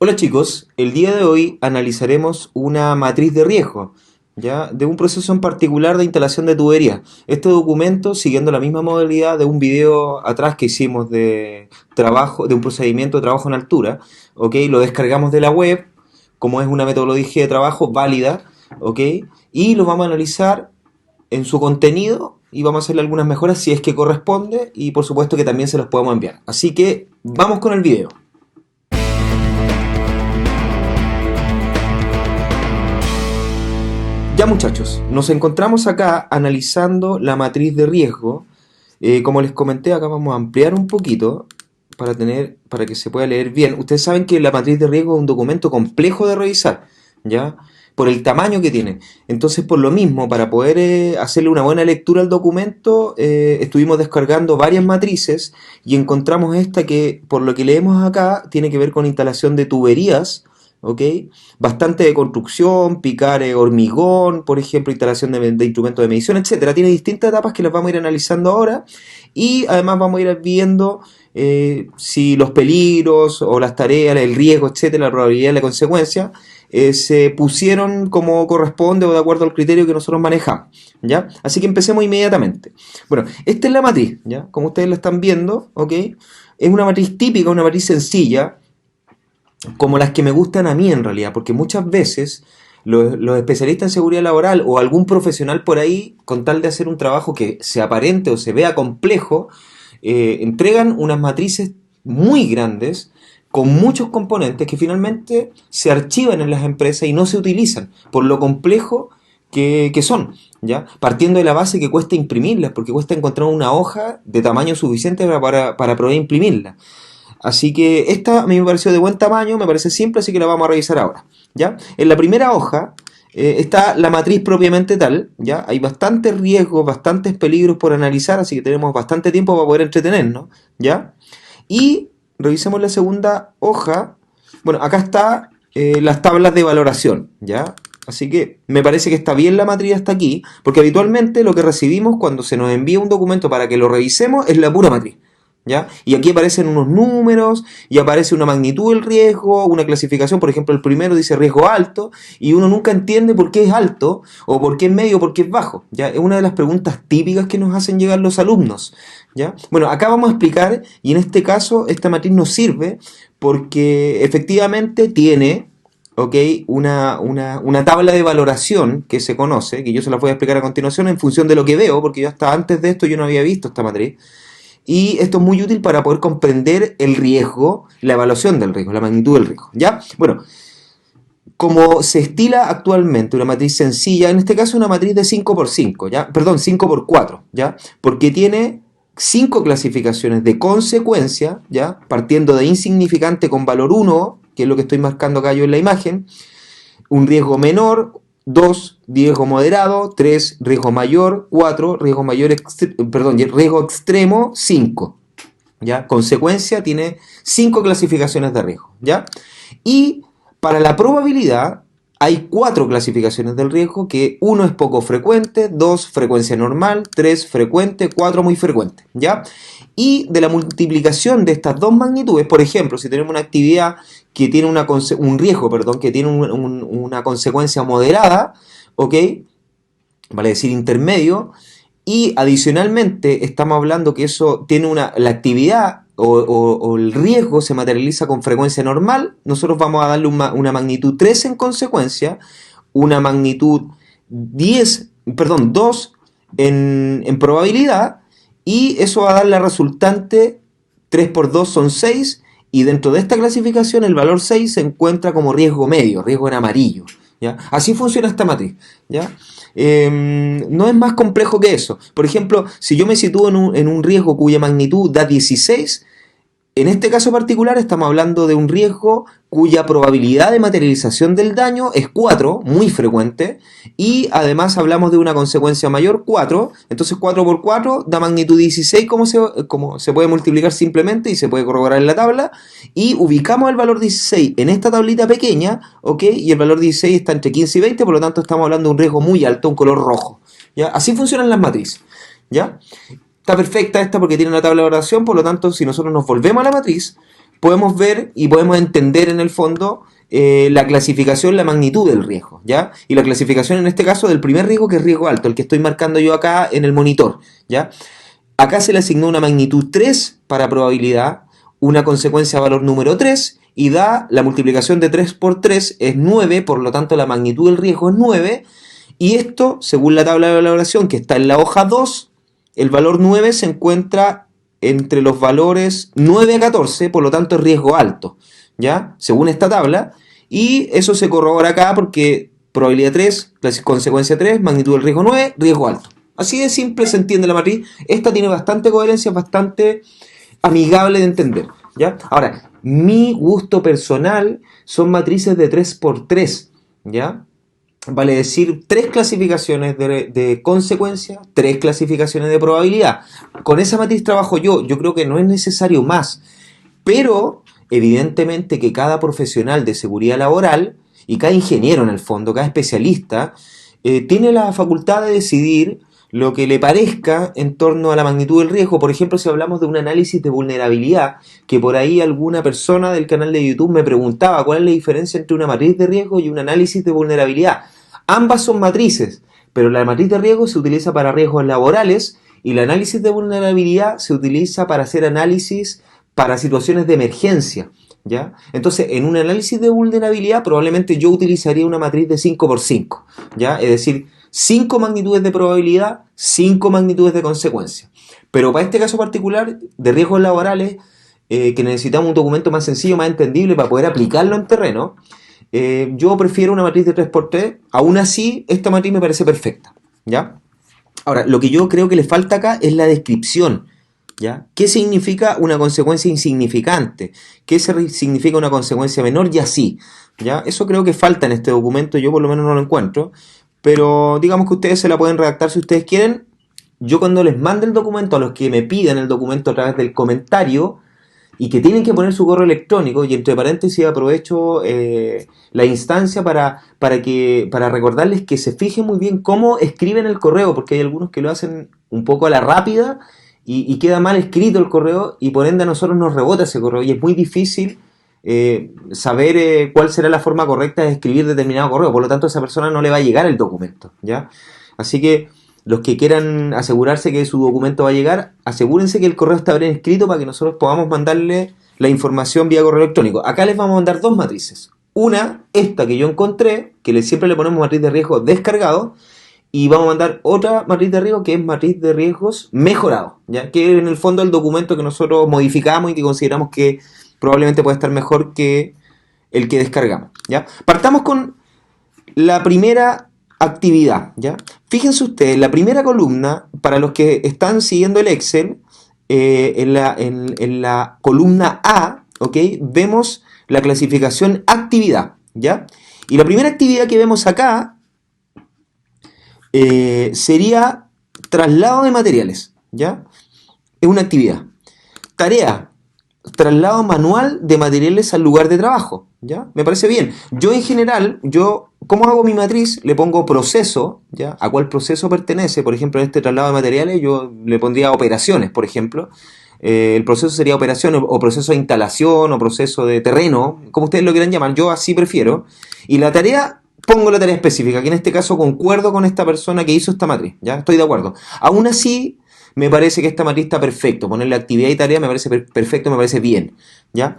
Hola chicos, el día de hoy analizaremos una matriz de riesgo, ¿ya? De un proceso en particular de instalación de tubería. Este documento, siguiendo la misma modalidad de un video atrás que hicimos de trabajo, de un procedimiento de trabajo en altura, ¿ok? Lo descargamos de la web, como es una metodología de trabajo válida, ¿ok? Y lo vamos a analizar en su contenido y vamos a hacerle algunas mejoras si es que corresponde y por supuesto que también se los podemos enviar. Así que vamos con el video. Ya muchachos, nos encontramos acá analizando la matriz de riesgo. Como les comenté, acá vamos a ampliar un poquito para que se pueda leer bien. Ustedes saben que la matriz de riesgo es un documento complejo de revisar, ¿ya? Por el tamaño que tiene. Entonces, por lo mismo, para poder hacerle una buena lectura al documento, estuvimos descargando varias matrices y encontramos esta que, por lo que leemos acá, tiene que ver con instalación de tuberías, ¿ok? Bastante de construcción, picar hormigón, por ejemplo, instalación de instrumentos de medición, etcétera. Tiene distintas etapas que las vamos a ir analizando ahora y además vamos a ir viendo si los peligros o las tareas, el riesgo, etcétera, la probabilidad y la consecuencia se pusieron como corresponde o de acuerdo al criterio que nosotros manejamos, ¿ya? Así que empecemos inmediatamente. Bueno, esta es la matriz, ¿ya? Como ustedes la están viendo, ¿ok? Es una matriz típica, una matriz sencilla, como las que me gustan a mí en realidad, porque muchas veces los especialistas en seguridad laboral o algún profesional por ahí, con tal de hacer un trabajo que se aparente o se vea complejo, entregan unas matrices muy grandes con muchos componentes que finalmente se archivan en las empresas y no se utilizan por lo complejo que son, ¿ya? Partiendo de la base que cuesta imprimirlas, porque cuesta encontrar una hoja de tamaño suficiente para poder imprimirla. Así que esta a mí me pareció de buen tamaño, me parece simple, así que la vamos a revisar ahora, ¿ya? En la primera hoja está la matriz propiamente tal, ¿ya? Hay bastantes riesgos, bastantes peligros por analizar, así que tenemos bastante tiempo para poder entretenernos, ¿ya? Y revisemos la segunda hoja. Bueno, acá está las tablas de valoración, ¿ya? Así que me parece que está bien la matriz hasta aquí, porque habitualmente lo que recibimos cuando se nos envía un documento para que lo revisemos es la pura matriz, ¿ya? Y aquí aparecen unos números y aparece una magnitud del riesgo, una clasificación, por ejemplo el primero dice riesgo alto y uno nunca entiende por qué es alto o por qué es medio o por qué es bajo, ¿ya? Es una de las preguntas típicas que nos hacen llegar los alumnos, ¿ya? Bueno, acá vamos a explicar y en este caso esta matriz nos sirve porque efectivamente tiene, ¿ok? Una tabla de valoración que se conoce, que yo se la voy a explicar a continuación en función de lo que veo, porque yo hasta antes de esto yo no había visto esta matriz. Y esto es muy útil para poder comprender el riesgo, la evaluación del riesgo, la magnitud del riesgo, ¿ya? Bueno, como se estila actualmente una matriz sencilla, en este caso una matriz de 5x5, ¿ya? Perdón, 5x4, ¿ya? Porque tiene 5 clasificaciones de consecuencia, ¿ya? Partiendo de insignificante con valor 1, que es lo que estoy marcando acá yo en la imagen, un riesgo menor, 2, riesgo moderado, 3, riesgo mayor, 4, riesgo mayor, riesgo extremo, 5. ¿Ya? Consecuencia tiene 5 clasificaciones de riesgo, ¿ya? Y para la probabilidad hay 4 clasificaciones del riesgo, que 1 es poco frecuente, 2 frecuencia normal, 3 frecuente, 4 muy frecuente, ¿ya? Y de la multiplicación de estas dos magnitudes, por ejemplo, si tenemos una actividad que tiene un riesgo, perdón, que tiene una consecuencia moderada, ¿ok? Vale decir intermedio, y adicionalmente estamos hablando que eso tiene la actividad o el riesgo se materializa con frecuencia normal, nosotros vamos a darle una magnitud 3 en consecuencia, una magnitud 2 en probabilidad, y eso va a dar la resultante 3 por 2 son 6, y dentro de esta clasificación el valor 6 se encuentra como riesgo medio, riesgo en amarillo, ¿ya? Así funciona esta matriz, ¿ya? No es más complejo que eso. Por ejemplo, si yo me sitúo en un riesgo cuya magnitud da 16, en este caso particular estamos hablando de un riesgo cuya probabilidad de materialización del daño es 4, muy frecuente, y además hablamos de una consecuencia mayor, 4, entonces 4 por 4 da magnitud 16, como se puede multiplicar simplemente y se puede corroborar en la tabla, y ubicamos el valor 16 en esta tablita pequeña, ¿ok? Y el valor 16 está entre 15 y 20, por lo tanto estamos hablando de un riesgo muy alto, un color rojo, ¿ya? Así funcionan las matrices, ¿ya? Está perfecta esta porque tiene una tabla de valoración, por lo tanto, si nosotros nos volvemos a la matriz, podemos ver y podemos entender en el fondo la clasificación, la magnitud del riesgo, ¿ya? Y la clasificación en este caso del primer riesgo, que es riesgo alto, el que estoy marcando yo acá en el monitor, ¿ya? Acá se le asignó una magnitud 3 para probabilidad, una consecuencia de valor número 3, y da la multiplicación de 3 por 3 es 9, por lo tanto la magnitud del riesgo es 9, y esto, según la tabla de valoración que está en la hoja 2, el valor 9 se encuentra entre los valores 9 a 14, por lo tanto es riesgo alto, ¿ya? Según esta tabla, y eso se corrobora acá porque probabilidad 3, consecuencia 3, magnitud del riesgo 9, riesgo alto. Así de simple se entiende la matriz. Esta tiene bastante coherencia, bastante amigable de entender, ¿ya? Ahora, mi gusto personal son matrices de 3 por 3, ¿ya? Vale decir, 3 clasificaciones de consecuencia, 3 clasificaciones de probabilidad. Con esa matriz trabajo yo creo que no es necesario más, pero evidentemente que cada profesional de seguridad laboral y cada ingeniero en el fondo, cada especialista, tiene la facultad de decidir lo que le parezca en torno a la magnitud del riesgo. Por ejemplo, si hablamos de un análisis de vulnerabilidad, que por ahí alguna persona del canal de YouTube me preguntaba cuál es la diferencia entre una matriz de riesgo y un análisis de vulnerabilidad. Ambas son matrices, pero la matriz de riesgo se utiliza para riesgos laborales y el análisis de vulnerabilidad se utiliza para hacer análisis para situaciones de emergencia, ¿ya? Entonces, en un análisis de vulnerabilidad probablemente yo utilizaría una matriz de 5 por 5, ¿ya? Es decir, 5 magnitudes de probabilidad, 5 magnitudes de consecuencia. Pero para este caso particular de riesgos laborales, que necesitamos un documento más sencillo, más entendible para poder aplicarlo en terreno, yo prefiero una matriz de 3 por 3. Aún así, esta matriz me parece perfecta, ¿ya? Ahora, lo que yo creo que le falta acá es la descripción, ¿ya? ¿Qué significa una consecuencia insignificante? ¿Qué significa una consecuencia menor? Y así, ¿ya? Eso creo que falta en este documento, yo por lo menos no lo encuentro, pero digamos que ustedes se la pueden redactar si ustedes quieren. Yo cuando les mande el documento a los que me piden el documento a través del comentario y que tienen que poner su correo electrónico, y entre paréntesis aprovecho la instancia para recordarles que se fijen muy bien cómo escriben el correo, porque hay algunos que lo hacen un poco a la rápida y queda mal escrito el correo y por ende a nosotros nos rebota ese correo y es muy difícil saber cuál será la forma correcta de escribir determinado correo, por lo tanto a esa persona no le va a llegar el documento, ¿ya? Así que los que quieran asegurarse que su documento va a llegar, asegúrense que el correo está bien escrito para que nosotros podamos mandarle la información vía correo electrónico. Acá les vamos a mandar 2 matrices. Una, esta que yo encontré, que siempre le ponemos matriz de riesgo descargado, y vamos a mandar otra matriz de riesgo que es matriz de riesgos mejorado, ¿ya? Que en el fondo es el documento que nosotros modificamos y que consideramos que probablemente puede estar mejor que el que descargamos, ¿ya? Partamos con la primera actividad, ¿ya? Fíjense ustedes, la primera columna, para los que están siguiendo el Excel, en la columna A, ¿ok? Vemos la clasificación actividad, ¿ya? Y la primera actividad que vemos acá sería traslado de materiales, ¿ya? Es una actividad. Tarea, traslado manual de materiales al lugar de trabajo, ¿ya? Me parece bien. Yo en general, ¿cómo hago mi matriz? Le pongo proceso, ¿ya? ¿A cuál proceso pertenece? Por ejemplo, en este traslado de materiales yo le pondría operaciones, por ejemplo. El proceso sería operación o proceso de instalación o proceso de terreno, como ustedes lo quieran llamar, yo así prefiero. Y la tarea, pongo la tarea específica, que en este caso concuerdo con esta persona que hizo esta matriz, ¿ya? Estoy de acuerdo. Aún así, me parece que esta matriz está perfecto. Ponerle actividad y tarea me parece perfecto, me parece bien, ¿ya?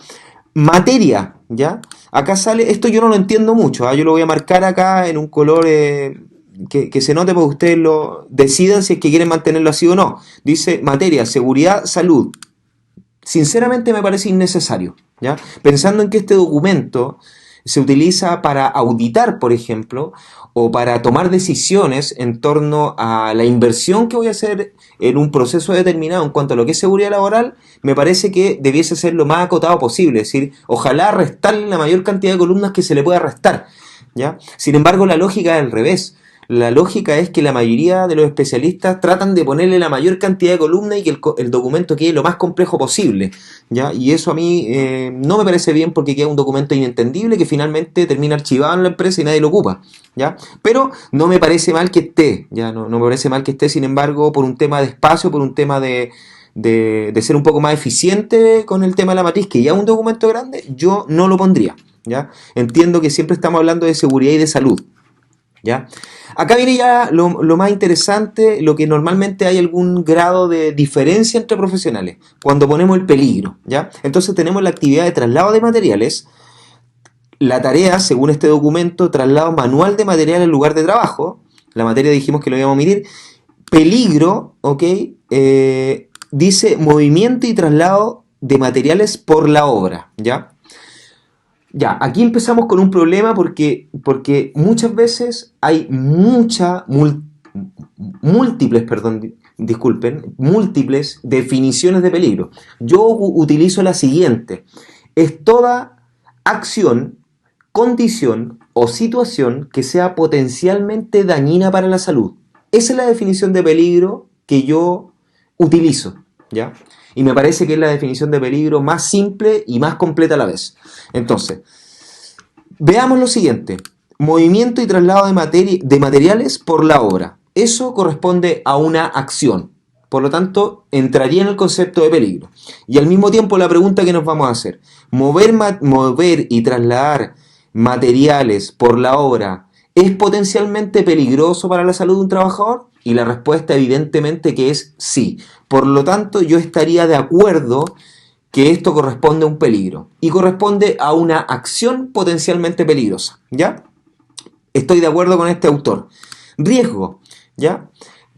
Materia, ¿ya? Acá sale, esto yo no lo entiendo mucho, ¿eh? Yo lo voy a marcar acá en un color que se note porque ustedes lo decidan si es que quieren mantenerlo así o no. Dice materia, seguridad, salud. Sinceramente me parece innecesario, ¿ya? Pensando en que este documento se utiliza para auditar, por ejemplo, o para tomar decisiones en torno a la inversión que voy a hacer en un proceso determinado en cuanto a lo que es seguridad laboral, me parece que debiese ser lo más acotado posible, es decir, ojalá restarle la mayor cantidad de columnas que se le pueda restar, ¿ya? Sin embargo, la lógica es al revés. La lógica es que la mayoría de los especialistas tratan de ponerle la mayor cantidad de columnas y que el documento quede lo más complejo posible, ¿ya? Y eso a mí no me parece bien porque queda un documento inentendible que finalmente termina archivado en la empresa y nadie lo ocupa, ¿ya? Pero no me parece mal que esté, ¿ya? No me parece mal que esté, sin embargo, por un tema de espacio, por un tema de de ser un poco más eficiente con el tema de la matriz, que ya es un documento grande, yo no lo pondría, ¿ya? Entiendo que siempre estamos hablando de seguridad y de salud, ¿ya? Acá viene ya lo más interesante, lo que normalmente hay algún grado de diferencia entre profesionales, cuando ponemos el peligro, ¿ya? Entonces tenemos la actividad de traslado de materiales, la tarea, según este documento, traslado manual de material al lugar de trabajo, la materia dijimos que lo íbamos a medir, peligro, ¿ok? Dice movimiento y traslado de materiales por la obra, ¿ya? Ya, aquí empezamos con un problema porque muchas veces hay múltiples, perdón, disculpen, múltiples definiciones de peligro. Yo utilizo la siguiente: es toda acción, condición o situación que sea potencialmente dañina para la salud. Esa es la definición de peligro que yo utilizo, ¿ya? Y me parece que es la definición de peligro más simple y más completa a la vez. Entonces, veamos lo siguiente: movimiento y traslado de materiales por la obra. Eso corresponde a una acción. Por lo tanto, entraría en el concepto de peligro. Y al mismo tiempo la pregunta que nos vamos a hacer: mover y trasladar materiales por la obra ¿es potencialmente peligroso para la salud de un trabajador? Y la respuesta evidentemente que es sí. Por lo tanto, yo estaría de acuerdo que esto corresponde a un peligro y corresponde a una acción potencialmente peligrosa, ¿ya? Estoy de acuerdo con este autor. Riesgo, ¿ya?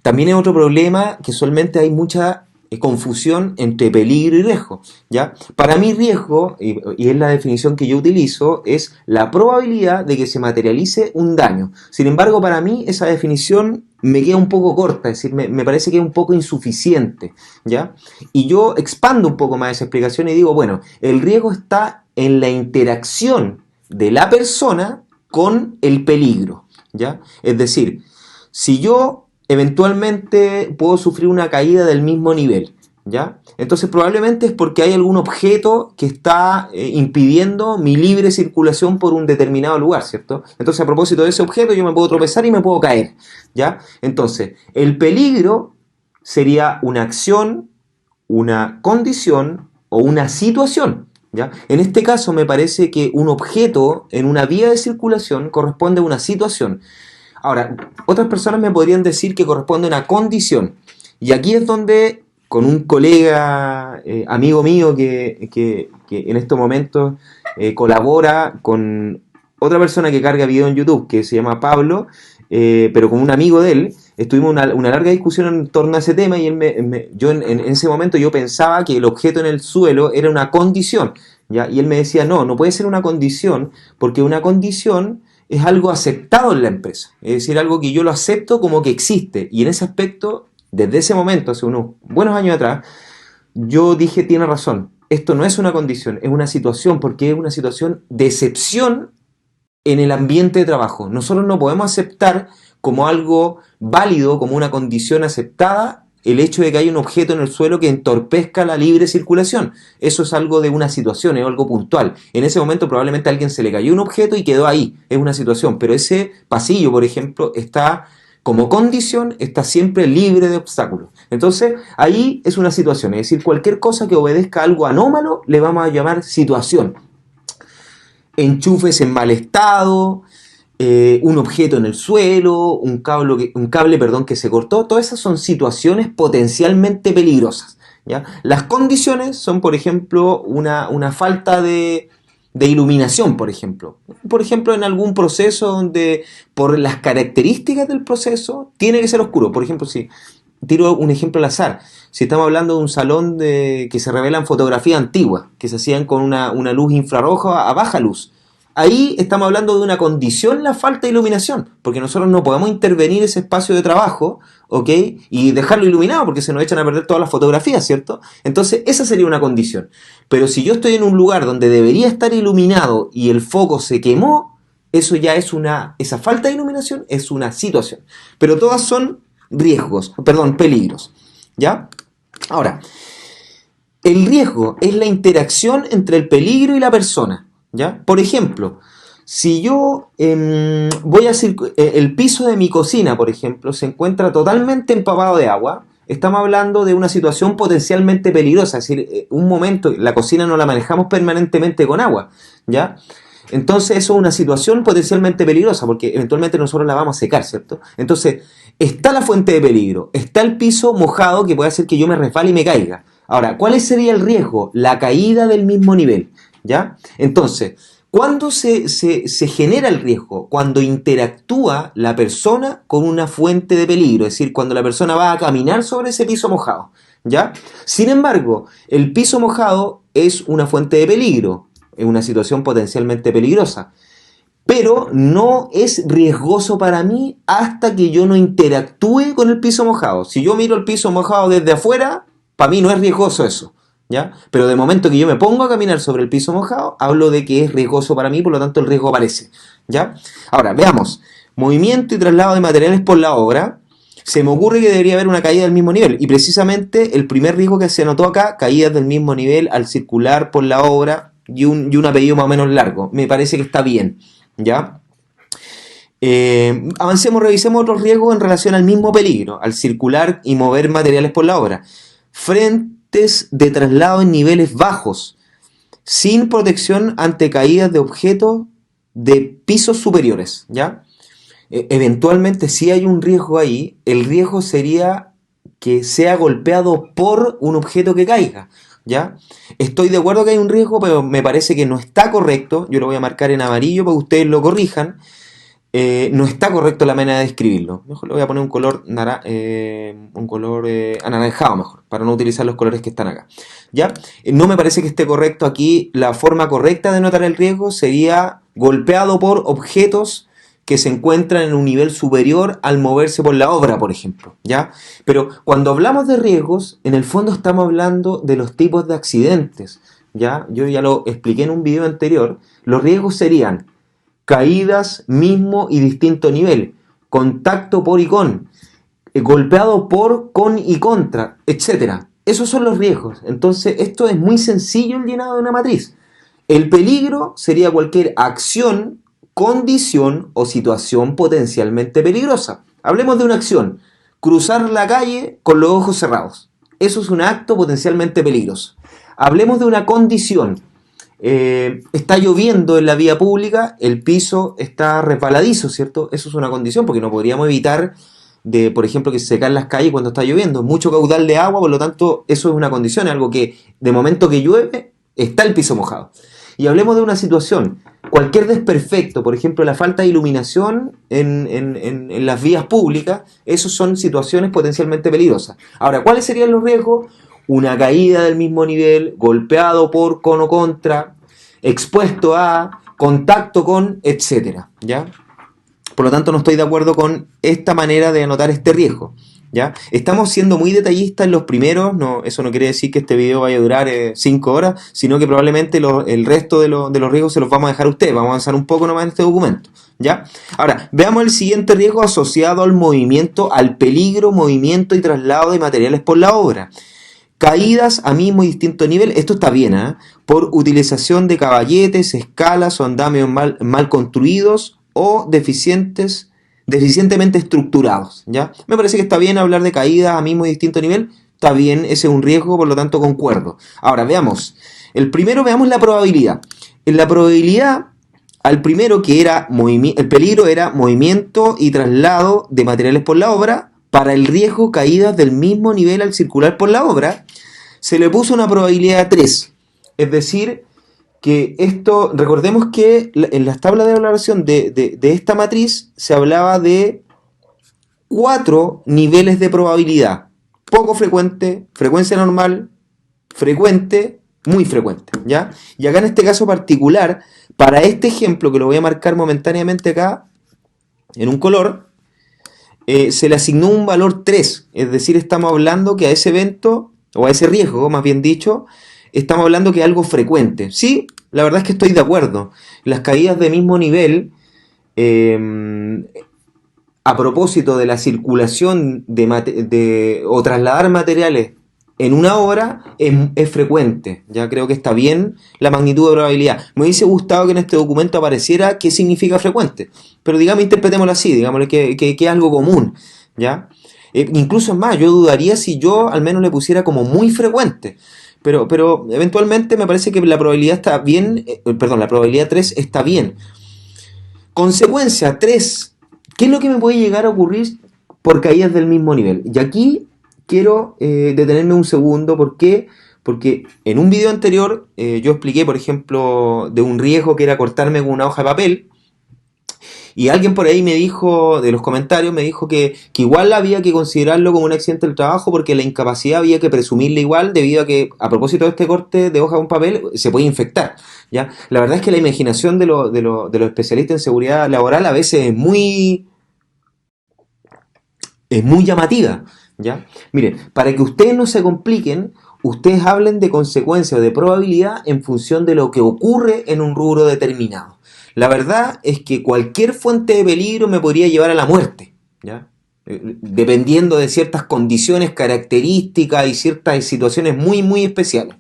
También es otro problema que usualmente hay mucha confusión entre peligro y riesgo, ¿ya? Para mí riesgo, y es la definición que yo utilizo, es la probabilidad de que se materialice un daño. Sin embargo, para mí esa definición me queda un poco corta, es decir, me parece que es un poco insuficiente, ¿ya? Y yo expando un poco más esa explicación y digo, bueno, el riesgo está en la interacción de la persona con el peligro, ¿ya? Es decir, si yo eventualmente puedo sufrir una caída del mismo nivel, ¿ya? Entonces probablemente es porque hay algún objeto que está impidiendo mi libre circulación por un determinado lugar, ¿cierto? Entonces a propósito de ese objeto yo me puedo tropezar y me puedo caer, ¿ya? Entonces el peligro sería una acción, una condición o una situación, ¿ya? En este caso me parece que un objeto en una vía de circulación corresponde a una situación. Ahora, otras personas me podrían decir que corresponde a una condición. Y aquí es donde, con un colega, amigo mío, que en estos momentos colabora con otra persona que carga video en YouTube, que se llama Pablo, pero con un amigo de él, estuvimos una larga discusión en torno a ese tema y yo en ese momento yo pensaba que el objeto en el suelo era una condición, ¿ya? Y él me decía, no puede ser una condición, porque una condición es algo aceptado en la empresa, es decir, algo que yo lo acepto como que existe. Y en ese aspecto, desde ese momento, hace unos buenos años atrás, yo dije, tiene razón, esto no es una condición, es una situación, porque es una situación de excepción en el ambiente de trabajo. Nosotros no podemos aceptar como algo válido, como una condición aceptada, el hecho de que haya un objeto en el suelo que entorpezca la libre circulación. Eso es algo de una situación, es algo puntual. En ese momento probablemente a alguien se le cayó un objeto y quedó ahí, es una situación. Pero ese pasillo, por ejemplo, está como condición, está siempre libre de obstáculos. Entonces, ahí es una situación. Es decir, cualquier cosa que obedezca a algo anómalo le vamos a llamar situación. Enchufes en mal estado, un objeto en el suelo, un cable, perdón, que se cortó. Todas esas son situaciones potencialmente peligrosas, ¿ya? Las condiciones son, por ejemplo, una falta de iluminación, por ejemplo. Por ejemplo, en algún proceso donde, por las características del proceso, tiene que ser oscuro. Por ejemplo, si tiro un ejemplo al azar, si estamos hablando de un salón que se revelan fotografías antiguas, que se hacían con una luz infrarroja a baja luz, ahí estamos hablando de una condición, la falta de iluminación, porque nosotros no podemos intervenir ese espacio de trabajo, ¿ok? Y dejarlo iluminado, porque se nos echan a perder todas las fotografías, ¿cierto? Entonces, esa sería una condición. Pero si yo estoy en un lugar donde debería estar iluminado y el foco se quemó, eso ya es esa falta de iluminación es una situación. Pero todas son peligros, ¿ya? Ahora, el riesgo es la interacción entre el peligro y la persona, ¿ya? Por ejemplo, si yo el piso de mi cocina, por ejemplo, se encuentra totalmente empapado de agua, estamos hablando de una situación potencialmente peligrosa, es decir, un momento, la cocina no la manejamos permanentemente con agua, ¿ya? Entonces eso es una situación potencialmente peligrosa, porque eventualmente nosotros la vamos a secar, ¿cierto? Entonces, está la fuente de peligro, está el piso mojado que puede hacer que yo me resbale y me caiga. Ahora, ¿cuál sería el riesgo? La caída del mismo nivel, ¿ya? Entonces, ¿cuándo se genera el riesgo? Cuando interactúa la persona con una fuente de peligro, es decir, cuando la persona va a caminar sobre ese piso mojado, ¿ya? Sin embargo, el piso mojado es una fuente de peligro, es una situación potencialmente peligrosa, pero no es riesgoso para mí hasta que yo no interactúe con el piso mojado. Si yo miro el piso mojado desde afuera, para mí no es riesgoso eso, ¿ya? Pero de momento que yo me pongo a caminar sobre el piso mojado, hablo de que es riesgoso para mí, por lo tanto el riesgo aparece, ¿ya? Ahora, veamos, movimiento y traslado de materiales por la obra. Se me ocurre que debería haber una caída del mismo nivel, y precisamente el primer riesgo que se notó acá, caídas del mismo nivel al circular por la obra, y un apellido más o menos largo. Me parece que está bien, ¿ya? Avancemos, revisemos otros riesgos en relación al mismo peligro, al circular y mover materiales por la obra. Frentes de traslado en niveles bajos, sin protección ante caídas de objetos de pisos superiores, ¿ya? Eventualmente, si hay un riesgo ahí, el riesgo sería que sea golpeado por un objeto que caiga, ¿ya? Estoy de acuerdo que hay un riesgo, pero me parece que no está correcto. Yo lo voy a marcar en amarillo para que ustedes lo corrijan. No está correcto la manera de describirlo. Mejor le voy a poner un color anaranjado mejor, para no utilizar los colores que están acá, ¿ya? No me parece que esté correcto aquí. La forma correcta de notar el riesgo sería golpeado por objetos que se encuentran en un nivel superior al moverse por la obra, por ejemplo, ¿ya? Pero cuando hablamos de riesgos, en el fondo estamos hablando de los tipos de accidentes, ¿ya? Yo ya lo expliqué en un video anterior. Los riesgos serían caídas, mismo y distinto nivel, contacto por y con, golpeado por, con y contra, etc. Esos son los riesgos. Entonces, esto es muy sencillo el llenado de una matriz. El peligro sería cualquier acción, condición o situación potencialmente peligrosa. Hablemos de una acción: cruzar la calle con los ojos cerrados. Eso es un acto potencialmente peligroso. Hablemos de una condición. Está lloviendo en la vía pública, el piso está resbaladizo, ¿cierto? Eso es una condición, porque no podríamos evitar por ejemplo, que se secan las calles cuando está lloviendo. Mucho caudal de agua, por lo tanto, eso es una condición, es algo que de momento que llueve, está el piso mojado. Y hablemos de una situación: cualquier desperfecto, por ejemplo, la falta de iluminación en las vías públicas, esos son situaciones potencialmente peligrosas. Ahora, ¿cuáles serían los riesgos? Una caída del mismo nivel, golpeado por, con o contra, expuesto a, contacto con, etcétera, ¿ya? Por lo tanto, no estoy de acuerdo con esta manera de anotar este riesgo, ¿ya? Estamos siendo muy detallistas en los primeros. No, eso no quiere decir que este video vaya a durar 5 horas, sino que probablemente el resto de los riesgos se los vamos a dejar a ustedes. Vamos a avanzar un poco nomás en este documento, ¿ya? Ahora, veamos el siguiente riesgo asociado al movimiento, al peligro, movimiento y traslado de materiales por la obra. Caídas a mismo y distinto nivel, esto está bien, ¿eh? Por utilización de caballetes, escalas o andamios mal construidos o deficientemente estructurados, ¿ya? Me parece que está bien hablar de caídas a mismo y distinto nivel, está bien, ese es un riesgo, por lo tanto concuerdo. Ahora, veamos, veamos la probabilidad. En la probabilidad, al primero que era el peligro era movimiento y traslado de materiales por la obra. Para el riesgo caídas del mismo nivel al circular por la obra, se le puso una probabilidad de 3. Es decir, que esto, recordemos que en las tablas de valoración de esta matriz se hablaba de 4 niveles de probabilidad: poco frecuente, frecuencia normal, frecuente, muy frecuente, ¿ya? Y acá en este caso particular, para este ejemplo, que lo voy a marcar momentáneamente acá en un color, se le asignó un valor 3, es decir, estamos hablando que a ese evento, o a ese riesgo, más bien dicho, estamos hablando que es algo frecuente. Sí, la verdad es que estoy de acuerdo. Las caídas de mismo nivel, a propósito de la circulación o trasladar materiales en una obra, es frecuente. Ya creo que está bien la magnitud de probabilidad. Me hubiese gustado que en este documento apareciera qué significa frecuente, pero digamos, interpretémoslo así, digámosle que es algo común, ¿ya? Incluso es más, yo dudaría si yo al menos le pusiera como muy frecuente. Pero eventualmente me parece que la probabilidad está bien, perdón, la probabilidad 3 está bien. Consecuencia 3. ¿Qué es lo que me puede llegar a ocurrir por caídas del mismo nivel? Y aquí quiero detenerme un segundo. ¿Por qué? Porque en un video anterior yo expliqué, por ejemplo, de un riesgo que era cortarme con una hoja de papel. Y alguien por ahí me dijo, de los comentarios, me dijo que igual había que considerarlo como un accidente del trabajo porque la incapacidad había que presumirla igual debido a que, a propósito de este corte de hoja de un papel, se puede infectar. ¿Ya? La verdad es que la imaginación de los especialistas en seguridad laboral a veces es muy llamativa. ¿Ya? Miren, para que ustedes no se compliquen, ustedes hablen de consecuencia o de probabilidad en función de lo que ocurre en un rubro determinado. La verdad es que cualquier fuente de peligro me podría llevar a la muerte, ¿ya? Dependiendo de ciertas condiciones, características y ciertas situaciones muy, muy especiales.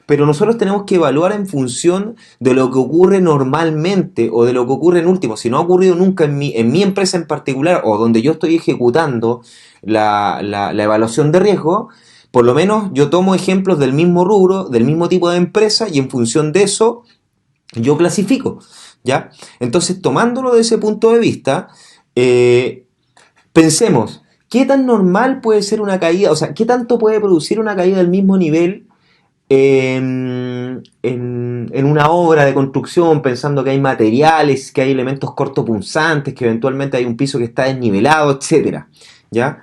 Pero nosotros tenemos que evaluar en función de lo que ocurre normalmente o de lo que ocurre en último. Si no ha ocurrido nunca en mi empresa en particular o donde yo estoy ejecutando la evaluación de riesgo, por lo menos yo tomo ejemplos del mismo rubro, del mismo tipo de empresa y en función de eso yo clasifico. ¿Ya? Entonces, tomándolo de ese punto de vista, pensemos, ¿qué tan normal puede ser una caída? O sea, ¿qué tanto puede producir una caída del mismo nivel en una obra de construcción, pensando que hay materiales, que hay elementos cortopunzantes, que eventualmente hay un piso que está desnivelado, etcétera, ¿ya?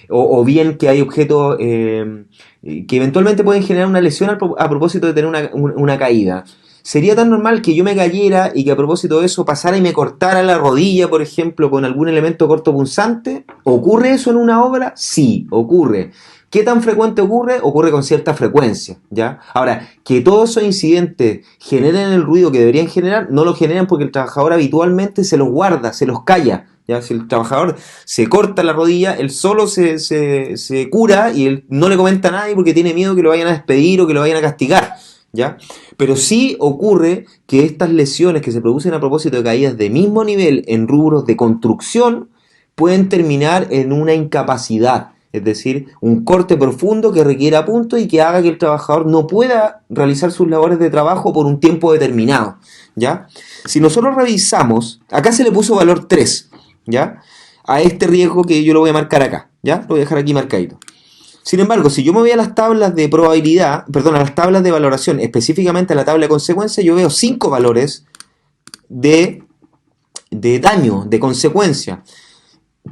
O bien que hay objetos que eventualmente pueden generar una lesión a propósito de tener una caída. ¿Sería tan normal que yo me cayera y que a propósito de eso pasara y me cortara la rodilla, por ejemplo, con algún elemento cortopunzante? ¿Ocurre eso en una obra? Sí, ocurre. ¿Qué tan frecuente ocurre? Ocurre con cierta frecuencia, ¿ya? Ahora, que todos esos incidentes generen el ruido que deberían generar, no lo generan porque el trabajador habitualmente se los guarda, se los calla, ¿ya? Si el trabajador se corta la rodilla, él solo se cura y él no le comenta a nadie porque tiene miedo que lo vayan a despedir o que lo vayan a castigar, ¿ya? Pero sí ocurre que estas lesiones que se producen a propósito de caídas de mismo nivel en rubros de construcción pueden terminar en una incapacidad, es decir, un corte profundo que requiera puntos y que haga que el trabajador no pueda realizar sus labores de trabajo por un tiempo determinado, ¿ya? Si nosotros revisamos, acá se le puso valor 3, ¿ya? A este riesgo que yo lo voy a marcar acá, ¿ya? Lo voy a dejar aquí marcadito. Sin embargo, si yo me voy a las tablas de probabilidad, perdón, a las tablas de valoración, específicamente a la tabla de consecuencia, yo veo 5 valores de, de daño, de consecuencia.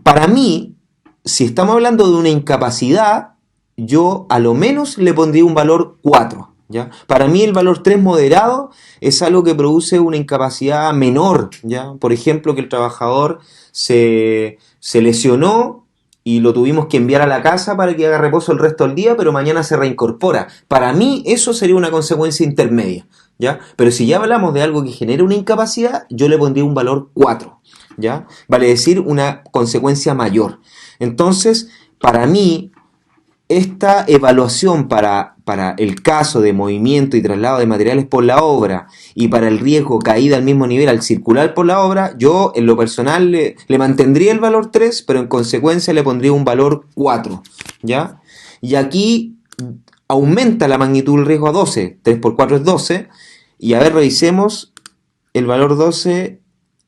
Para mí, si estamos hablando de una incapacidad, yo a lo menos le pondría un valor 4, ¿ya? Para mí el valor 3 moderado es algo que produce una incapacidad menor, ¿ya? Por ejemplo, que el trabajador se lesionó y lo tuvimos que enviar a la casa para que haga reposo el resto del día, pero mañana se reincorpora. Para mí eso sería una consecuencia intermedia, ¿ya? Pero si ya hablamos de algo que genera una incapacidad, yo le pondría un valor 4, ¿ya? Vale decir, una consecuencia mayor. Entonces, para mí, esta evaluación para el caso de movimiento y traslado de materiales por la obra y para el riesgo caída al mismo nivel al circular por la obra, yo en lo personal le mantendría el valor 3, pero en consecuencia le pondría un valor 4, ¿ya? Y aquí aumenta la magnitud del riesgo a 12, 3 por 4 es 12, y a ver, revisemos el valor 12.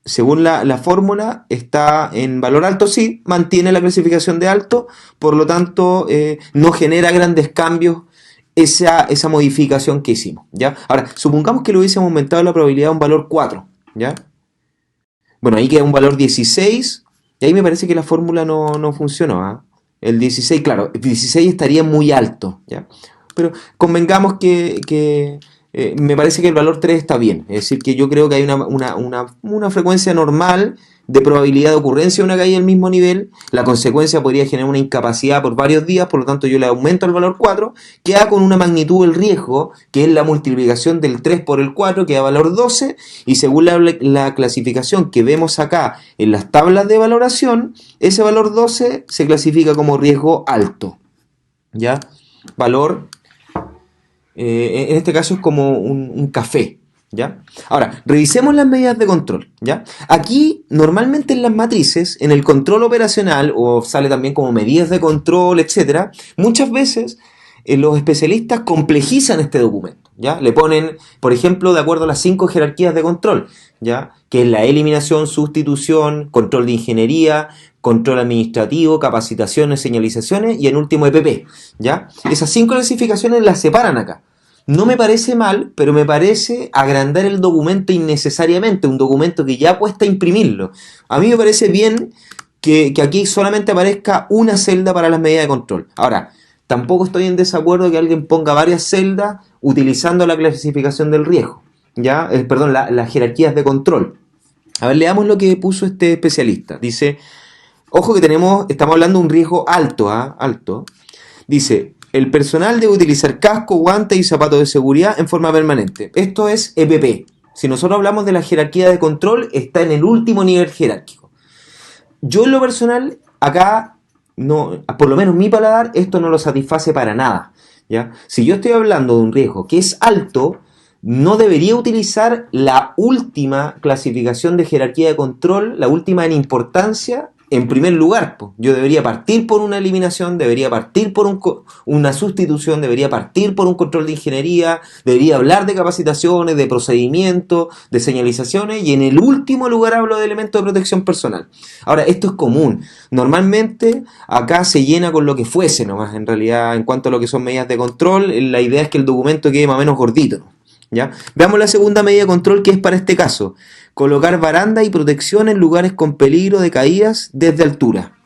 Según la fórmula, está en valor alto, sí, mantiene la clasificación de alto, por lo tanto, no genera grandes cambios esa modificación que hicimos, ¿ya? Ahora, supongamos que le hubiésemos aumentado la probabilidad a un valor 4, ¿ya? Bueno, ahí queda un valor 16, y ahí me parece que la fórmula no funcionó, ¿ah? El 16, claro, el 16 estaría muy alto, ¿ya? Pero convengamos que me parece que el valor 3 está bien. Es decir, que yo creo que hay una frecuencia normal de probabilidad de ocurrencia de una caída del mismo nivel. La consecuencia podría generar una incapacidad por varios días, por lo tanto yo le aumento el valor 4, queda con una magnitud del riesgo, que es la multiplicación del 3 por el 4, que da valor 12, y según la clasificación que vemos acá en las tablas de valoración, ese valor 12 se clasifica como riesgo alto, ¿ya? Valor en este caso es como un café, ¿Ya? Ahora, revisemos las medidas de control, ¿ya? Aquí, normalmente en las matrices, en el control operacional, o sale también como medidas de control, etcétera, muchas veces los especialistas complejizan este documento, ¿ya? Le ponen, por ejemplo, de acuerdo a las 5 jerarquías de control, ¿ya? Que es la eliminación, sustitución, control de ingeniería, control administrativo, capacitaciones, señalizaciones y en último EPP, ¿ya? Esas 5 clasificaciones las separan acá. No me parece mal, pero me parece agrandar el documento innecesariamente, un documento que ya cuesta imprimirlo. A mí me parece bien que aquí solamente aparezca una celda para las medidas de control. Ahora, tampoco estoy en desacuerdo que alguien ponga varias celdas utilizando la clasificación del riesgo, ¿ya? Perdón, las jerarquías de control. A ver, leamos lo que puso este especialista. Dice, ojo que estamos hablando de un riesgo alto, ¿ah? Alto. Dice, el personal debe utilizar casco, guantes y zapatos de seguridad en forma permanente. Esto es EPP. Si nosotros hablamos de la jerarquía de control, está en el último nivel jerárquico. Yo en lo personal, acá, no, por lo menos mi paladar, esto no lo satisface para nada, ¿ya? Si yo estoy hablando de un riesgo que es alto, no debería utilizar la última clasificación de jerarquía de control, la última en importancia, en primer lugar. Yo debería partir por una eliminación, debería partir por una sustitución, debería partir por un control de ingeniería, debería hablar de capacitaciones, de procedimientos, de señalizaciones y en el último lugar hablo de elementos de protección personal. Ahora, esto es común. Normalmente acá se llena con lo que fuese nomás, en realidad, en cuanto a lo que son medidas de control, la idea es que el documento quede más o menos gordito, ¿no? ¿Ya? Veamos la segunda medida de control que es para este caso. Colocar baranda y protección en lugares con peligro de caídas desde altura.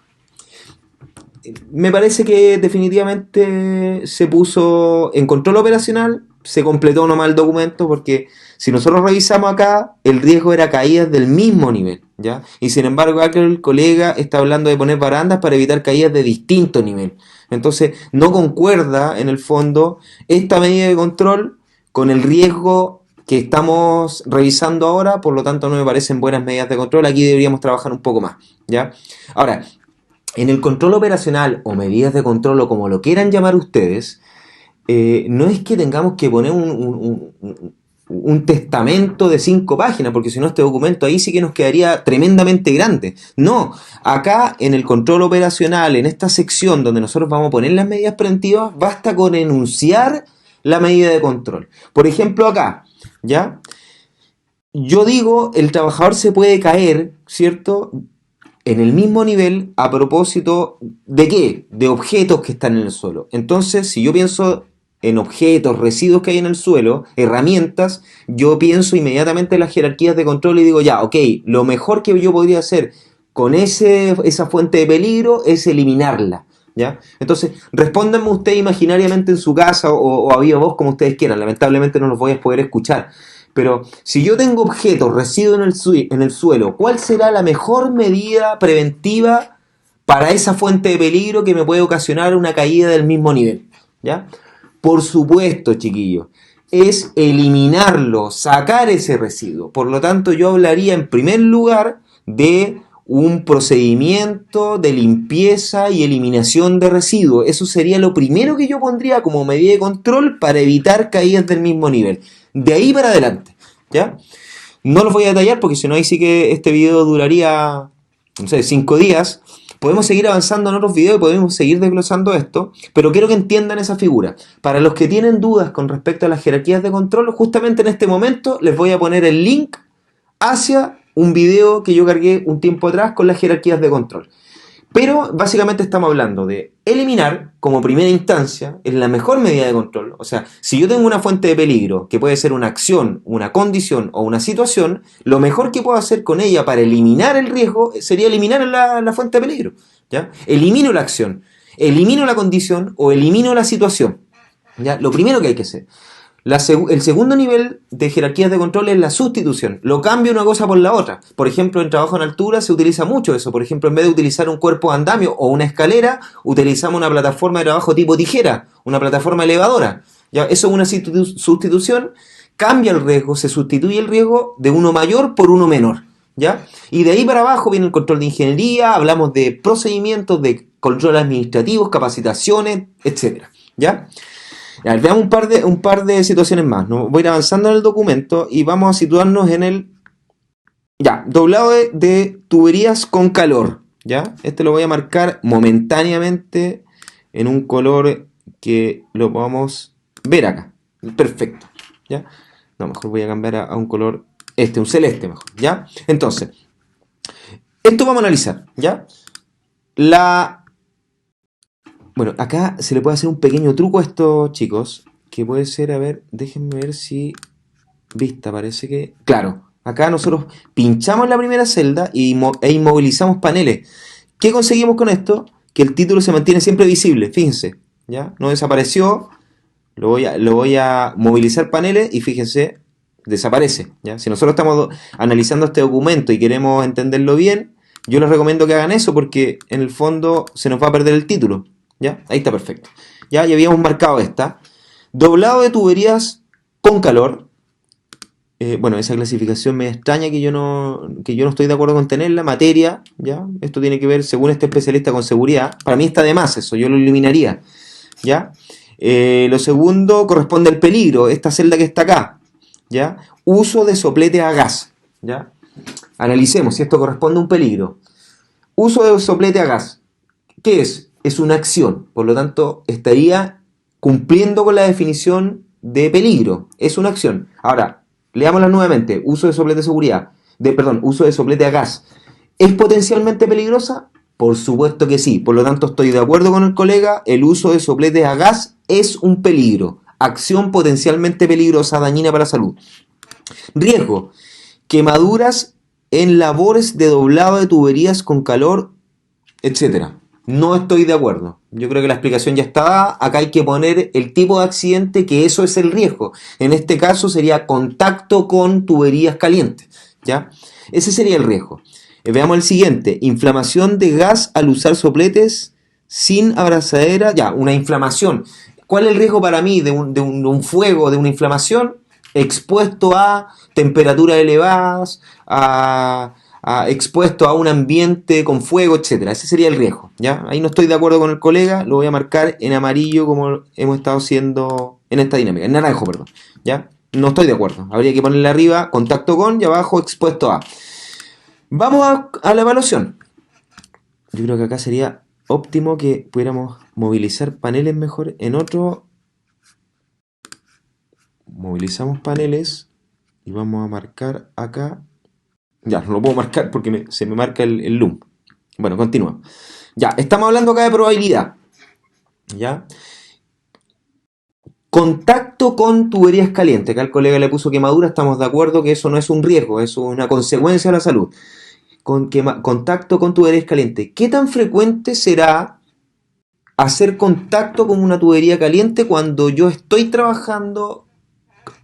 Me parece que definitivamente se puso en control operacional, se completó nomás el documento porque si nosotros revisamos acá, el riesgo era caídas del mismo nivel, ¿ya? Y sin embargo acá el colega está hablando de poner barandas para evitar caídas de distinto nivel. Entonces no concuerda en el fondo esta medida de control con el riesgo que estamos revisando ahora, por lo tanto no me parecen buenas medidas de control, aquí deberíamos trabajar un poco más, ¿ya? Ahora, en el control operacional o medidas de control o como lo quieran llamar ustedes, no es que tengamos que poner un testamento de 5 páginas, porque si no este documento ahí sí que nos quedaría tremendamente grande. No, acá en el control operacional, en esta sección donde nosotros vamos a poner las medidas preventivas, basta con enunciar la medida de control. Por ejemplo acá, ¿ya? Yo digo, el trabajador se puede caer, ¿cierto?, en el mismo nivel a propósito de ¿qué? De objetos que están en el suelo. Entonces, si yo pienso en objetos, residuos que hay en el suelo, herramientas, yo pienso inmediatamente en las jerarquías de control y digo, ya, ok, lo mejor que yo podría hacer con esa fuente de peligro es eliminarla, ¿ya? Entonces, respóndanme ustedes imaginariamente en su casa o a viva voz como ustedes quieran. Lamentablemente no los voy a poder escuchar. Pero si yo tengo objetos, residuos en el suelo, ¿cuál será la mejor medida preventiva para esa fuente de peligro que me puede ocasionar una caída del mismo nivel? ¿Ya? Por supuesto, chiquillos, es eliminarlo, sacar ese residuo. Por lo tanto, yo hablaría en primer lugar de un procedimiento de limpieza y eliminación de residuos. Eso sería lo primero que yo pondría como medida de control para evitar caídas del mismo nivel. De ahí para adelante, ¿ya? No los voy a detallar porque si no ahí sí que este video duraría, no sé, 5 días. Podemos seguir avanzando en otros videos y podemos seguir desglosando esto, pero quiero que entiendan esa figura. Para los que tienen dudas con respecto a las jerarquías de control, justamente en este momento les voy a poner el link hacia un video que yo cargué un tiempo atrás con las jerarquías de control. Pero básicamente estamos hablando de eliminar como primera instancia, es la mejor medida de control. O sea, si yo tengo una fuente de peligro, que puede ser una acción, una condición o una situación, lo mejor que puedo hacer con ella para eliminar el riesgo sería eliminar la fuente de peligro, ¿ya? Elimino la acción, elimino la condición o elimino la situación, ¿ya? Lo primero que hay que hacer. El segundo nivel de jerarquías de control es la sustitución. Lo cambio una cosa por la otra. Por ejemplo, en trabajo en altura se utiliza mucho eso. Por ejemplo, en vez de utilizar un cuerpo de andamio o una escalera, utilizamos una plataforma de trabajo tipo tijera, una plataforma elevadora. ¿Ya? Eso es una sustitución. Cambia el riesgo, se sustituye el riesgo de uno mayor por uno menor, ¿ya? Y de ahí para abajo viene el control de ingeniería, hablamos de procedimientos, de control administrativos, capacitaciones, etc., ¿ya? A ver, veamos un par de situaciones más, ¿no? Voy a ir avanzando en el documento y vamos a situarnos en el... Ya, doblado de tuberías con calor, ¿ya? Este lo voy a marcar momentáneamente en un color que lo podamos ver acá. Perfecto, ¿ya? No, mejor voy a cambiar a un color, un celeste mejor, ¿ya? Entonces, esto vamos a analizar, ¿ya? Bueno, acá se le puede hacer un pequeño truco a esto, chicos, que puede ser, a ver, déjenme ver si... Vista, parece que... Claro, acá nosotros pinchamos la primera celda e inmovilizamos paneles. ¿Qué conseguimos con esto? Que el título se mantiene siempre visible, fíjense, ¿ya? No desapareció, lo voy a movilizar paneles y fíjense, desaparece, ¿ya? Si nosotros estamos analizando este documento y queremos entenderlo bien, yo les recomiendo que hagan eso porque en el fondo se nos va a perder el título, ¿ya? Ahí está perfecto. Ya habíamos marcado esta. Doblado de tuberías con calor. Bueno, esa clasificación me extraña que yo no estoy de acuerdo con tenerla. Materia, ¿ya? Esto tiene que ver, según este especialista, con seguridad. Para mí está de más eso, yo lo eliminaría, ¿ya? Lo segundo corresponde al peligro, esta celda que está acá, ¿ya? Uso de soplete a gas, ¿ya? Analicemos si esto corresponde a un peligro. Uso de soplete a gas, ¿qué es? Es una acción, por lo tanto estaría cumpliendo con la definición de peligro, es una acción. Ahora, leámosla nuevamente. Uso de soplete de seguridad. Uso de soplete a gas. ¿Es potencialmente peligrosa? Por supuesto que sí. Por lo tanto, estoy de acuerdo con el colega. El uso de soplete a gas es un peligro. Acción potencialmente peligrosa, dañina para la salud. Riesgo. Quemaduras en labores de doblado de tuberías con calor, etcétera. No estoy de acuerdo. Yo creo que la explicación ya está dada. Acá hay que poner el tipo de accidente, que eso es el riesgo. En este caso sería contacto con tuberías calientes, ¿ya? Ese sería el riesgo. Veamos el siguiente. Inflamación de gas al usar sopletes sin abrazadera. Ya, una inflamación. ¿Cuál es el riesgo para mí de un fuego, de una inflamación? Expuesto a temperaturas elevadas, expuesto a un ambiente con fuego, etcétera. Ese sería el riesgo, ¿ya? Ahí no estoy de acuerdo con el colega, lo voy a marcar en amarillo como hemos estado haciendo en esta dinámica, en naranjo, perdón, ¿ya? No estoy de acuerdo. Habría que ponerle arriba contacto con y abajo expuesto a. Vamos a la evaluación. Yo creo que acá sería óptimo que pudiéramos movilizar paneles mejor. En otro, movilizamos paneles y vamos a marcar acá. Ya, no lo puedo marcar porque se me marca el loom. Bueno, continúa. Ya, estamos hablando acá de probabilidad. ¿Ya? Contacto con tuberías calientes. Acá el colega le puso quemadura. Estamos de acuerdo que eso no es un riesgo, eso es una consecuencia de la salud. Contacto con tuberías calientes. ¿Qué tan frecuente será hacer contacto con una tubería caliente cuando yo estoy trabajando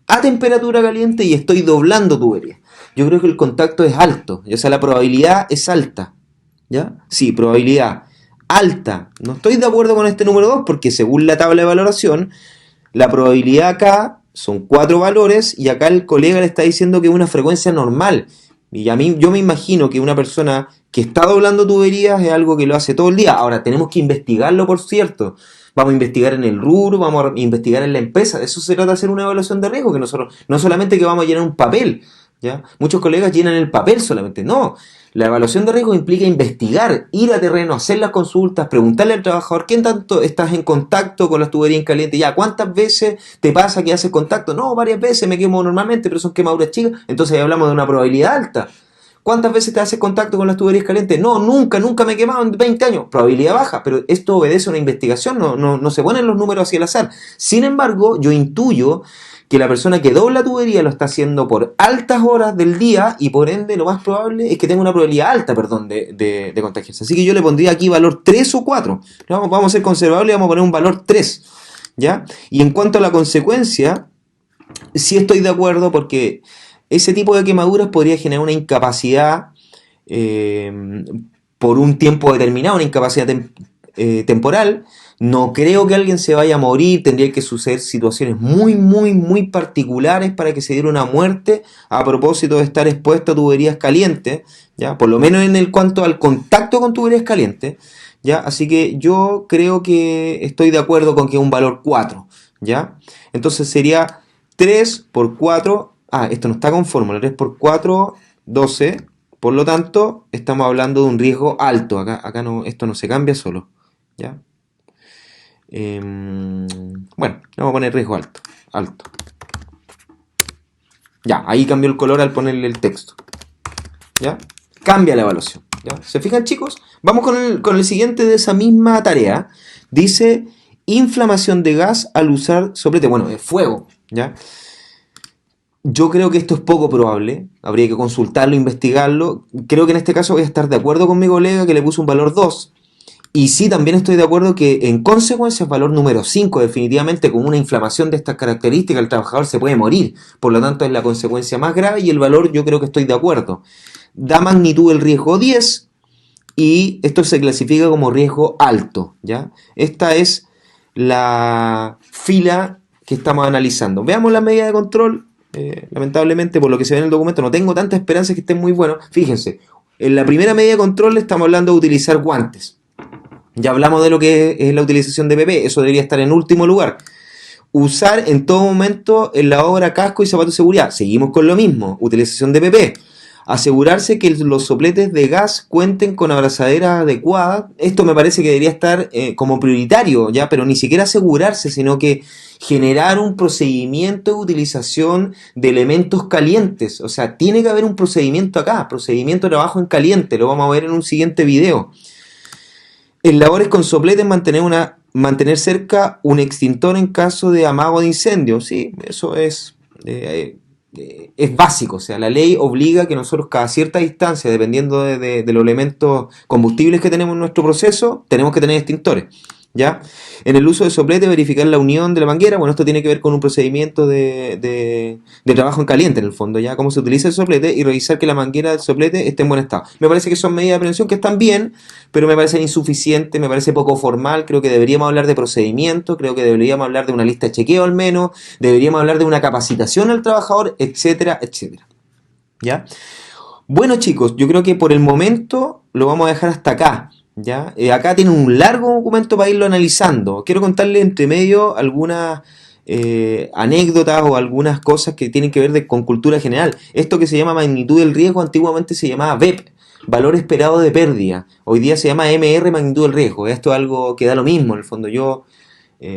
a temperatura caliente y estoy doblando tuberías? Yo creo que el contacto es alto, o sea, la probabilidad es alta, ¿ya? Sí, probabilidad alta. No estoy de acuerdo con este número 2 porque según la tabla de valoración, la probabilidad acá son 4 valores y acá el colega le está diciendo que es una frecuencia normal. Y a mí, yo me imagino que una persona que está doblando tuberías es algo que lo hace todo el día. Ahora, tenemos que investigarlo, por cierto. Vamos a investigar en el RUR, vamos a investigar en la empresa. De eso se trata de hacer una evaluación de riesgo, que nosotros, no solamente que vamos a llenar un papel, ¿ya? Muchos colegas llenan el papel solamente. No, la evaluación de riesgo implica investigar, ir a terreno, hacer las consultas, preguntarle al trabajador qué tanto estás en contacto con las tuberías calientes. Ya, ¿cuántas veces te pasa que haces contacto? No, varias veces me quemo normalmente, pero son quemaduras chicas. Entonces ahí hablamos de una probabilidad alta. ¿Cuántas veces te haces contacto con las tuberías calientes? No, nunca me he quemado en 20 años. Probabilidad baja, pero esto obedece a una investigación, no se ponen los números así al azar. Sin embargo, yo intuyo que la persona que dobla tubería lo está haciendo por altas horas del día y por ende lo más probable es que tenga una probabilidad alta, perdón, de contagiarse. Así que yo le pondría aquí valor 3 o 4. Vamos a ser conservadores y vamos a poner un valor 3, ¿ya? Y en cuanto a la consecuencia, sí estoy de acuerdo porque ese tipo de quemaduras podría generar una incapacidad por un tiempo determinado, una incapacidad temporal. No creo que alguien se vaya a morir, tendría que suceder situaciones muy particulares para que se diera una muerte a propósito de estar expuesto a tuberías calientes, ¿ya? Por lo menos en el cuanto al contacto con tuberías calientes, ¿ya? Así que yo creo que estoy de acuerdo con que es un valor 4, ¿ya? Entonces sería 3 por 4, esto no está con fórmula, 3 por 4, 12, por lo tanto, estamos hablando de un riesgo alto, acá no, esto no se cambia solo, ¿ya? Bueno, vamos a poner riesgo alto, alto. Ya, ahí cambió el color al ponerle el texto, ¿ya? Cambia la evaluación, ¿ya? ¿Se fijan, chicos? Vamos con el siguiente de esa misma tarea. Dice, inflamación de gas al usar soplete. Bueno, es fuego, ¿ya? Yo creo que esto es poco probable, habría que consultarlo, investigarlo. Creo que en este caso voy a estar de acuerdo con mi colega que le puso un valor 2. Y sí, también estoy de acuerdo que en consecuencia es valor número 5. Definitivamente con una inflamación de estas características el trabajador se puede morir. Por lo tanto es la consecuencia más grave y el valor yo creo que estoy de acuerdo. Da magnitud del riesgo 10 y esto se clasifica como riesgo alto, ¿ya? Esta es la fila que estamos analizando. Veamos la medida de control. Lamentablemente, por lo que se ve en el documento, no tengo tanta esperanza que estén muy buenos. Fíjense, en la primera medida de control estamos hablando de utilizar guantes. Ya hablamos de lo que es la utilización de PP, eso debería estar en último lugar. Usar en todo momento en la obra casco y zapatos de seguridad. Seguimos con lo mismo, utilización de PP. Asegurarse que los sopletes de gas cuenten con abrazaderas adecuadas. Esto me parece que debería estar como prioritario, ya, pero ni siquiera asegurarse, sino que generar un procedimiento de utilización de elementos calientes. O sea, tiene que haber un procedimiento acá, procedimiento de trabajo en caliente, lo vamos a ver en un siguiente video. En labores con sopletes mantener cerca un extintor en caso de amago de incendio. Sí, eso es básico. O sea, la ley obliga que nosotros cada cierta distancia, dependiendo de los elementos combustibles que tenemos en nuestro proceso, tenemos que tener extintores, ¿ya? En el uso de soplete, verificar la unión de la manguera. Bueno, esto tiene que ver con un procedimiento de trabajo en caliente, en el fondo, ya cómo se utiliza el soplete y revisar que la manguera del soplete esté en buen estado. Me parece que son medidas de prevención que están bien, pero me parecen insuficientes, me parece poco formal. Creo que deberíamos hablar de procedimiento, creo que deberíamos hablar de una lista de chequeo al menos, deberíamos hablar de una capacitación al trabajador, etcétera, etcétera, ¿ya? Bueno, chicos, yo creo que por el momento lo vamos a dejar hasta acá, ¿ya? Acá tiene un largo documento para irlo analizando. Quiero contarle entre medio algunas anécdotas o algunas cosas que tienen que ver con cultura general. Esto que se llama magnitud del riesgo antiguamente se llamaba VEP, valor esperado de pérdida. Hoy día se llama MR, magnitud del riesgo. Esto es algo que da lo mismo, en el fondo. Yo,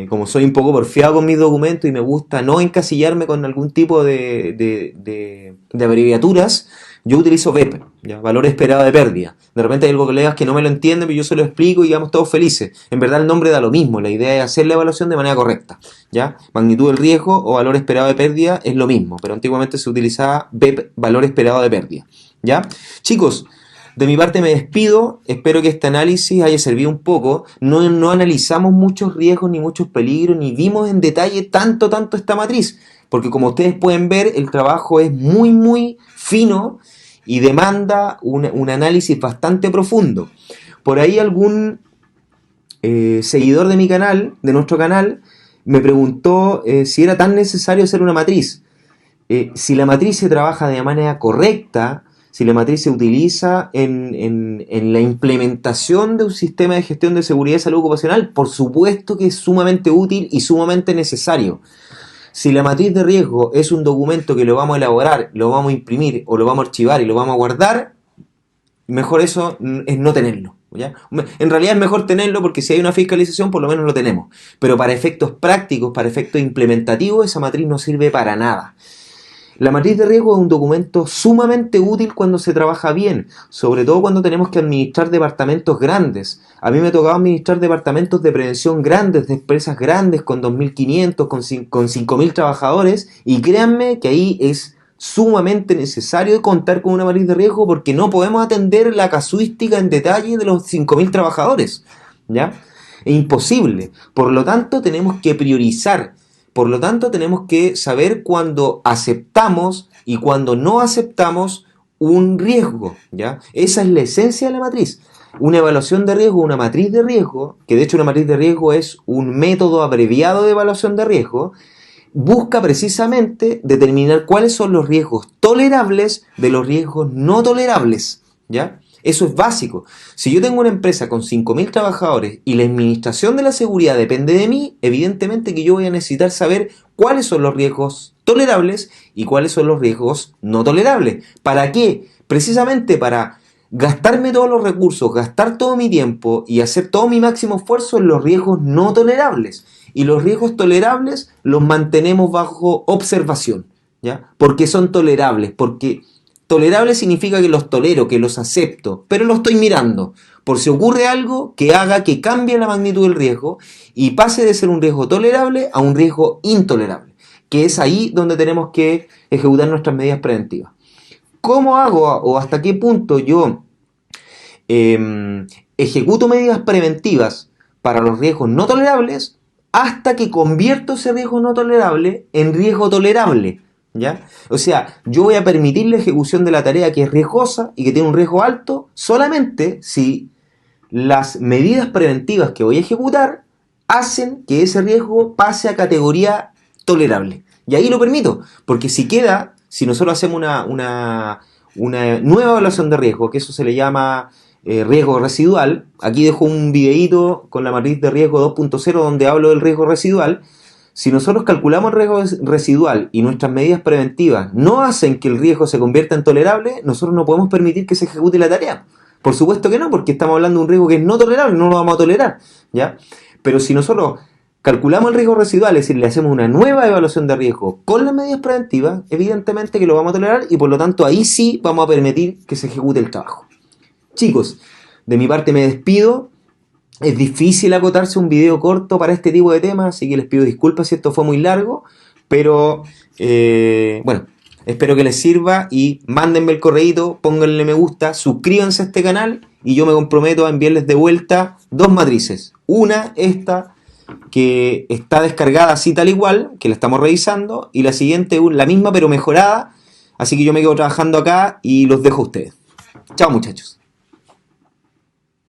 como soy un poco porfiado con mis documentos y me gusta no encasillarme con algún tipo de abreviaturas, yo utilizo VEP, ¿ya? Valor esperado de pérdida. De repente hay algo colegas que no me lo entienden, pero yo se lo explico y digamos todos felices. En verdad el nombre da lo mismo, la idea es hacer la evaluación de manera correcta, ¿ya? Magnitud del riesgo o valor esperado de pérdida es lo mismo, pero antiguamente se utilizaba VEP, valor esperado de pérdida, ¿ya? Chicos, de mi parte me despido, espero que este análisis haya servido un poco. No analizamos muchos riesgos ni muchos peligros, ni vimos en detalle tanto esta matriz, porque como ustedes pueden ver, el trabajo es muy fino y demanda un análisis bastante profundo. Por ahí algún seguidor de mi canal, de nuestro canal, me preguntó si era tan necesario hacer una matriz. Si la matriz se trabaja de manera correcta, si la matriz se utiliza en la implementación de un sistema de gestión de seguridad y salud ocupacional, por supuesto que es sumamente útil y sumamente necesario. Si la matriz de riesgo es un documento que lo vamos a elaborar, lo vamos a imprimir o lo vamos a archivar y lo vamos a guardar, mejor eso es no tenerlo, ¿ya? En realidad es mejor tenerlo porque si hay una fiscalización por lo menos lo tenemos. Pero para efectos prácticos, para efectos implementativos, esa matriz no sirve para nada. La matriz de riesgo es un documento sumamente útil cuando se trabaja bien, sobre todo cuando tenemos que administrar departamentos grandes. A mí me ha tocado administrar departamentos de prevención grandes, de empresas grandes, con 2.500, con 5.000 trabajadores, y créanme que ahí es sumamente necesario contar con una matriz de riesgo porque no podemos atender la casuística en detalle de los 5.000 trabajadores, ¿ya? Es imposible. Por lo tanto, tenemos que priorizar. Por lo tanto, tenemos que saber cuándo aceptamos y cuándo no aceptamos un riesgo, ¿ya? Esa es la esencia de la matriz. Una evaluación de riesgo, una matriz de riesgo, que de hecho una matriz de riesgo es un método abreviado de evaluación de riesgo, busca precisamente determinar cuáles son los riesgos tolerables de los riesgos no tolerables, ¿ya? Eso es básico. Si yo tengo una empresa con 5.000 trabajadores y la administración de la seguridad depende de mí, evidentemente que yo voy a necesitar saber cuáles son los riesgos tolerables y cuáles son los riesgos no tolerables. ¿Para qué? Precisamente para gastarme todos los recursos, gastar todo mi tiempo y hacer todo mi máximo esfuerzo en los riesgos no tolerables. Y los riesgos tolerables los mantenemos bajo observación, ¿ya? Porque son tolerables, porque tolerable significa que los tolero, que los acepto, pero los estoy mirando por si ocurre algo que haga que cambie la magnitud del riesgo y pase de ser un riesgo tolerable a un riesgo intolerable, que es ahí donde tenemos que ejecutar nuestras medidas preventivas. ¿Cómo hago o hasta qué punto yo ejecuto medidas preventivas para los riesgos no tolerables hasta que convierto ese riesgo no tolerable en riesgo tolerable? ¿Ya? O sea, yo voy a permitir la ejecución de la tarea que es riesgosa y que tiene un riesgo alto solamente si las medidas preventivas que voy a ejecutar hacen que ese riesgo pase a categoría tolerable. Y ahí lo permito, porque si nosotros hacemos una nueva evaluación de riesgo, que eso se le llama riesgo residual, aquí dejo un videíto con la matriz de riesgo 2.0 donde hablo del riesgo residual. Si nosotros calculamos el riesgo residual y nuestras medidas preventivas no hacen que el riesgo se convierta en tolerable, nosotros no podemos permitir que se ejecute la tarea. Por supuesto que no, porque estamos hablando de un riesgo que es no tolerable, no lo vamos a tolerar, ¿ya? Pero si nosotros calculamos el riesgo residual, es decir, le hacemos una nueva evaluación de riesgo con las medidas preventivas, evidentemente que lo vamos a tolerar y por lo tanto ahí sí vamos a permitir que se ejecute el trabajo. Chicos, de mi parte me despido. Es difícil acotarse un video corto para este tipo de temas, así que les pido disculpas si esto fue muy largo, pero bueno, espero que les sirva y mándenme el correíto, pónganle me gusta, suscríbanse a este canal y yo me comprometo a enviarles de vuelta 2 matrices. Una, esta, que está descargada así tal igual, que la estamos revisando, y la siguiente, la misma pero mejorada, así que yo me quedo trabajando acá y los dejo a ustedes. Chao muchachos.